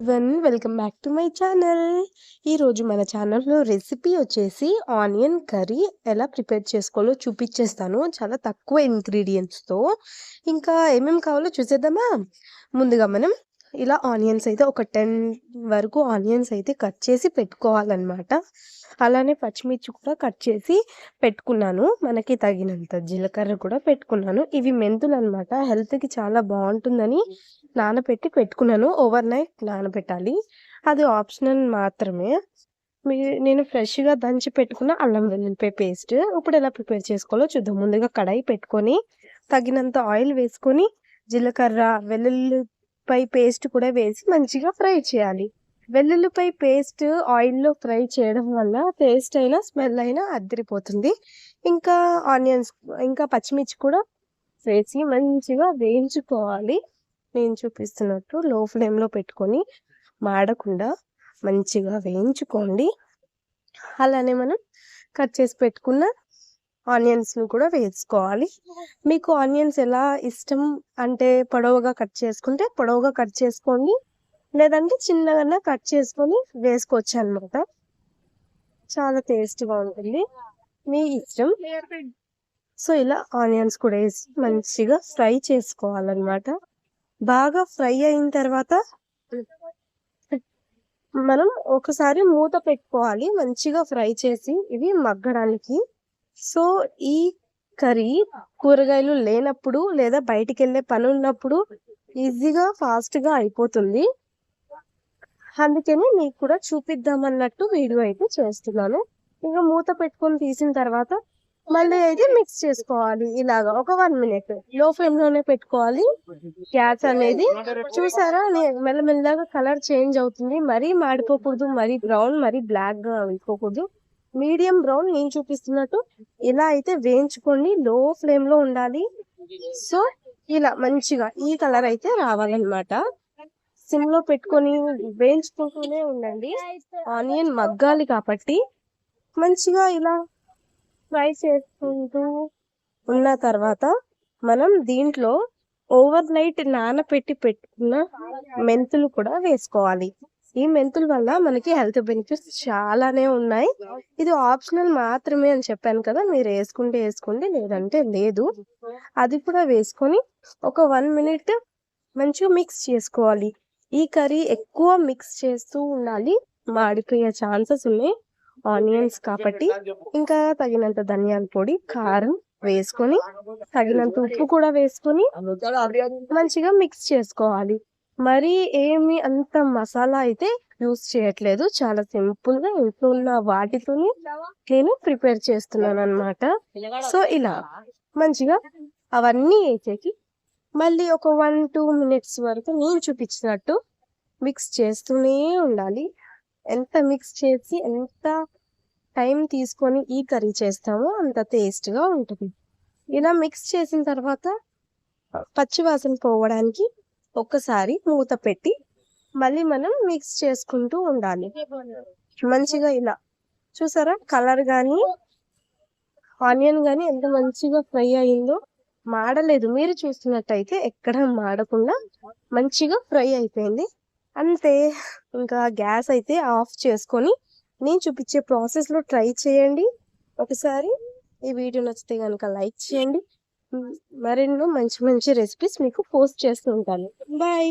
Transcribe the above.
Welcome back to my channel. ఈరోజు మన ఛానల్‌లో రెసిపీ వచ్చేసి ఆనియన్ కర్రీ ఎలా ప్రిపేర్ చేసుకోవాలో చూపిచ్చేస్తాను. చాలా తక్కువ ఇంగ్రీడియెంట్స్‌తో. ఇంకా ఏమేమి కావాలో చూసేద్దామా? ముందుగా మనం ఇలా ఆనియన్స్ అయితే ఒక 10 వరకు ఆనియన్స్ అయితే కట్ చేసి పెట్టుకోవాలనమాట. అలానే పచ్చిమిర్చి కూడా కట్ చేసి పెట్టుకున్నాను. మనకి తగినంత జీలకర్ర కూడా పెట్టుకున్నాను. ఇవి మెంతులనమాట. హెల్త్‌కి చాలా బావుంటుందని నానబెట్టి పెట్టుకున్నాను. ఓవర్ నైట్ నానబెట్టాలి. అది ఆప్షనల్ మాత్రమే. మీ నేను ఫ్రెష్‌గా దంచి పెట్టుకున్న అల్లం వెల్లుల్లిపాయ పేస్ట్. ఇప్పుడు ఎలా ప్రిపేర్ చేసుకోవాలో చూద్దాం. ముందుగా కడాయి పెట్టుకొని, తగినంత ఆయిల్ వేసుకొని, జీలకర్ర, వెల్లుల్లిపాయ పేస్ట్ కూడా వేసి మంచిగా ఫ్రై చేయాలి. వెల్లుల్లిపాయ పేస్ట్ ఆయిల్‌లో ఫ్రై చేయడం వల్ల టేస్ట్ అయినా, స్మెల్ అయినా అద్దిరిపోతుంది. ఇంకా ఆనియన్స్ ఇంకా పచ్చిమిర్చి కూడా వేసి మంచిగా వేయించుకోవాలి. నేను చూపిస్తున్నట్టు లో ఫ్లేమ్‌లో పెట్టుకొని మాడకుండా మంచిగా వేయించుకోండి. అలానే మనం కట్ చేసి పెట్టుకున్న ఆనియన్స్‌ని కూడా వేసుకోవాలి. మీకు ఆనియన్స్ ఎలా ఇష్టం అంటే పొడవుగా కట్ చేసుకుంటే పొడవుగా కట్ చేసుకోండి. లేదంటే చిన్నగానే కట్ చేసుకొని వేసుకోవచ్చనమాట. చాలా టేస్ట్‌గా ఉంటుంది. మీ ఇష్టం. సో, ఇలా ఆనియన్స్ కూడా ఏసి మంచిగా ఫ్రై చేసుకోవాలనమాట. బాగా ఫ్రై అయిన తర్వాత మనం ఒకసారి మూత పెట్టుకోవాలి. మంచిగా ఫ్రై చేసి ఇవి మగ్గడానికి. సో, ఈ కర్రీ కూరగాయలు లేనప్పుడు లేదా బయటికెళ్ళే పనున్నప్పుడు ఈజీగా, ఫాస్ట్‌గా అయిపోతుంది. అందుకని మీకు కూడా చూపిద్దామన్నట్టు వీడియో అయితే చేస్తున్నాను. ఇంక మూత పెట్టుకొని తీసిన తర్వాత మళ్ళీ అయితే మిక్స్ చేసుకోవాలి. ఇలాగా ఒక 1 మినిట్ లో ఫ్లేమ్‌లోనే పెట్టుకోవాలి. గ్యాస్ అనేది చూసారా మెల్లమెల్లగా కలర్ చేంజ్ అవుతుంది. మరీ మాడిపోకూడదు, మరీ బ్రౌన్, మరీ బ్లాక్‌గా అయిపోకూడదు. మీడియం బ్రౌన్ నేను చూపిస్తున్నట్టు ఇలా అయితే వేయించుకోండి. లో ఫ్లేమ్‌లో ఉండాలి. సో, ఇలా మంచిగా ఈ కలర్ అయితే రావాలన్నమాట. సిమ్‌లో పెట్టుకొని వేయించుకుంటూనే ఉండండి. ఆనియన్ మగ్గాలి కాబట్టి మంచిగా ఇలా ఫ్రై చేసుకుంటూ ఉన్న తర్వాత మనం దీంట్లో ఓవర్ నైట్ నానపెట్టి పెట్టుకున్న మెంతులు కూడా వేసుకోవాలి. ఈ మెంతుల వల్ల మనకి హెల్త్ బెనిఫిట్స్ చాలానే ఉన్నాయి. ఇది ఆప్షనల్ మాత్రమే అని చెప్పాను కదా! మీరు ఏసుకుంటే ఏసుకోండి, లేదంటే లేదు. అది కూడా వేసుకొని ఒక 1 మినిట్ మంచిగా మిక్స్ చేసుకోవాలి. ఈ కర్రీ ఎక్కువ మిక్స్ చేస్తూ ఉండాలి. మాడిపోయే ఛాన్సెస్ ఉన్నాయి. ఆనియన్స్ కాబట్టి. ఇంకా తగినంత ధనియాల పొడి, కారం వేసుకొని, తగినంత ఉప్పు కూడా వేసుకొని మంచిగా మిక్స్ చేసుకోవాలి. మరీ ఏమి అంత మసాలా అయితే యూజ్ చేయట్లేదు. చాలా సింపుల్‌గా ఇంట్లో ఉన్న వాటితోనే నేను ప్రిపేర్ చేస్తున్నాననమాట. సో, ఇలా మంచిగా అవన్నీ ఏసేసి మళ్ళీ ఒక 1, 2 మినిట్స్ వరకు నేను చూపించినట్టు మిక్స్ చేస్తూనే ఉండాలి. ఎంత మిక్స్ చేసి ఎంత టైం తీసుకొని ఈ కర్రీ చేస్తామో అంత టేస్ట్‌గా ఉంటుంది. ఇలా మిక్స్ చేసిన తర్వాత పచ్చి వాసన పోవడానికి ఒక్కసారి మూత పెట్టి మళ్ళీ మనం మిక్స్ చేసుకుంటూ ఉండాలి. మంచిగా ఇలా చూసారా కలర్ గానీ, ఆనియన్ గానీ ఎంత మంచిగా ఫ్రై అయిందో. మాడలేదు. మీరు చూస్తున్నట్టయితే ఎక్కడ మాడకుండా మంచిగా ఫ్రై అయిపోయింది. అంతే. ఇంకా గ్యాస్ అయితే ఆఫ్ చేసుకొని నేను చూపించే ప్రాసెస్‌లో ట్రై చేయండి. ఒకసారి ఈ వీడియో నచ్చితే గనుక లైక్ చేయండి. మరెన్నో మంచి మంచి రెసిపీస్ మీకు పోస్ట్ చేస్తూ ఉంటాను. బాయ్.